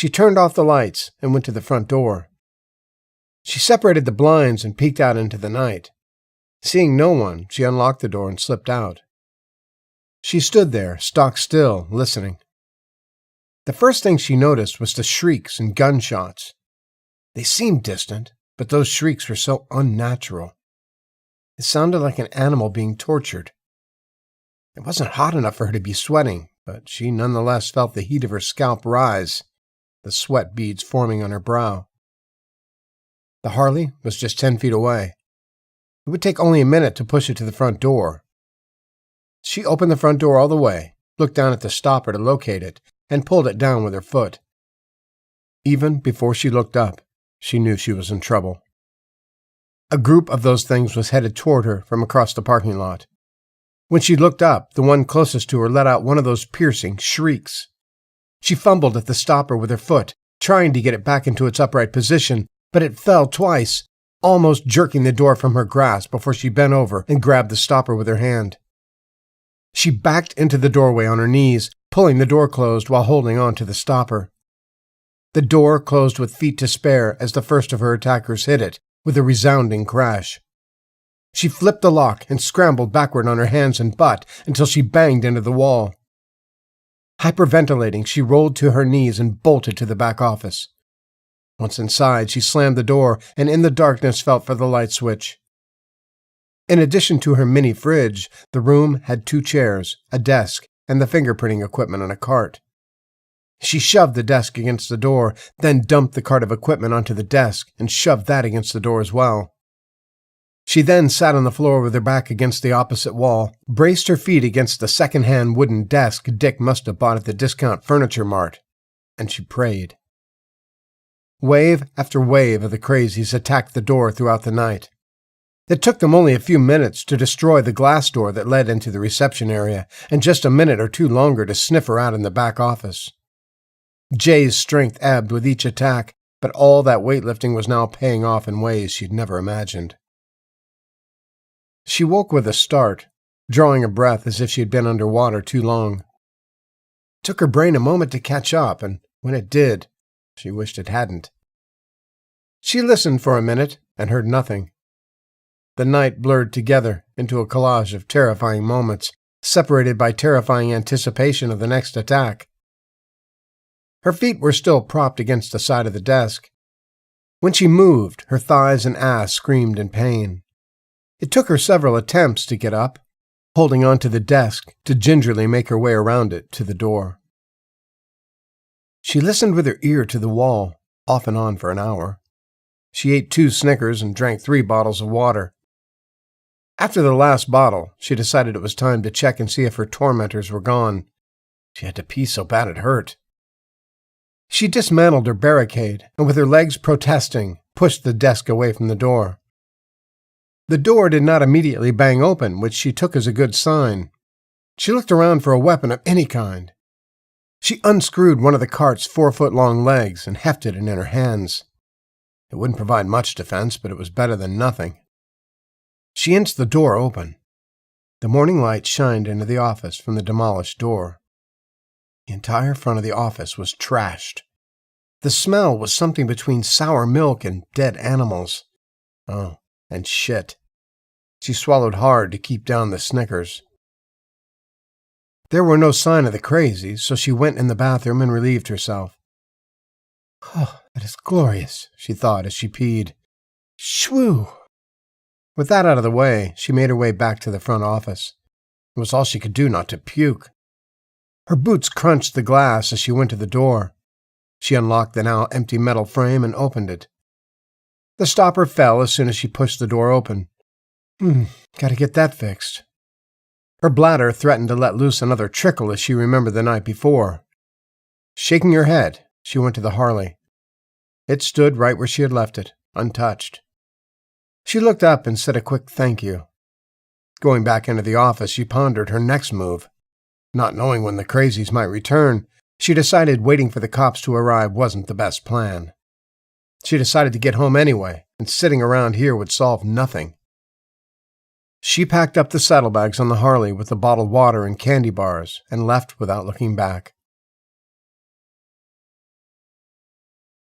She turned off the lights and went to the front door. She separated the blinds and peeked out into the night. Seeing no one, she unlocked the door and slipped out. She stood there, stock still, listening. The first thing she noticed was the shrieks and gunshots. They seemed distant, but those shrieks were so unnatural. It sounded like an animal being tortured. It wasn't hot enough for her to be sweating, but she nonetheless felt the heat of her scalp rise, the sweat beads forming on her brow. The Harley was just 10 feet away. It would take only a minute to push it to the front door. She opened the front door all the way, looked down at the stopper to locate it, and pulled it down with her foot. Even before she looked up, she knew she was in trouble. A group of those things was headed toward her from across the parking lot. When she looked up, the one closest to her let out one of those piercing shrieks. She fumbled at the stopper with her foot, trying to get it back into its upright position, but it fell twice, almost jerking the door from her grasp before she bent over and grabbed the stopper with her hand. She backed into the doorway on her knees, pulling the door closed while holding on to the stopper. The door closed with feet to spare as the first of her attackers hit it, with a resounding crash. She flipped the lock and scrambled backward on her hands and butt until she banged into the wall. Hyperventilating, she rolled to her knees and bolted to the back office. Once inside, she slammed the door and in the darkness felt for the light switch. In addition to her mini fridge, the room had 2 chairs, a desk, and the fingerprinting equipment on a cart. She shoved the desk against the door, then dumped the cart of equipment onto the desk and shoved that against the door as well. She then sat on the floor with her back against the opposite wall, braced her feet against the second-hand wooden desk Dick must have bought at the discount furniture mart, and she prayed. Wave after wave of the crazies attacked the door throughout the night. It took them only a few minutes to destroy the glass door that led into the reception area, and just a minute or 2 longer to sniff her out in the back office. Jay's strength ebbed with each attack, but all that weightlifting was now paying off in ways she'd never imagined. She woke with a start, drawing a breath as if she had been underwater too long. It took her brain a moment to catch up, and when it did, she wished it hadn't. She listened for a minute and heard nothing. The night blurred together into a collage of terrifying moments, separated by terrifying anticipation of the next attack. Her feet were still propped against the side of the desk. When she moved, her thighs and ass screamed in pain. It took her several attempts to get up, holding onto the desk to gingerly make her way around it to the door. She listened with her ear to the wall, off and on for an hour. She ate 2 Snickers and drank 3 bottles of water. After the last bottle, she decided it was time to check and see if her tormentors were gone. She had to pee so bad it hurt. She dismantled her barricade and, with her legs protesting, pushed the desk away from the door. The door did not immediately bang open, which she took as a good sign. She looked around for a weapon of any kind. She unscrewed one of the cart's 4-foot-long legs and hefted it in her hands. It wouldn't provide much defense, but it was better than nothing. She inched the door open. The morning light shined into the office from the demolished door. The entire front of the office was trashed. The smell was something between sour milk and dead animals. Oh, and shit. She swallowed hard to keep down the Snickers. There were no sign of the crazies, so she went in the bathroom and relieved herself. Oh, that is glorious, she thought as she peed. Shwoo! With that out of the way, she made her way back to the front office. It was all she could do not to puke. Her boots crunched the glass as she went to the door. She unlocked the now empty metal frame and opened it. The stopper fell as soon as she pushed the door open. Gotta get that fixed. Her bladder threatened to let loose another trickle as she remembered the night before. Shaking her head, she went to the Harley. It stood right where she had left it, untouched. She looked up and said a quick thank you. Going back into the office, she pondered her next move. Not knowing when the crazies might return, she decided waiting for the cops to arrive wasn't the best plan. She decided to get home anyway, and sitting around here would solve nothing. She packed up the saddlebags on the Harley with the bottled water and candy bars and left without looking back.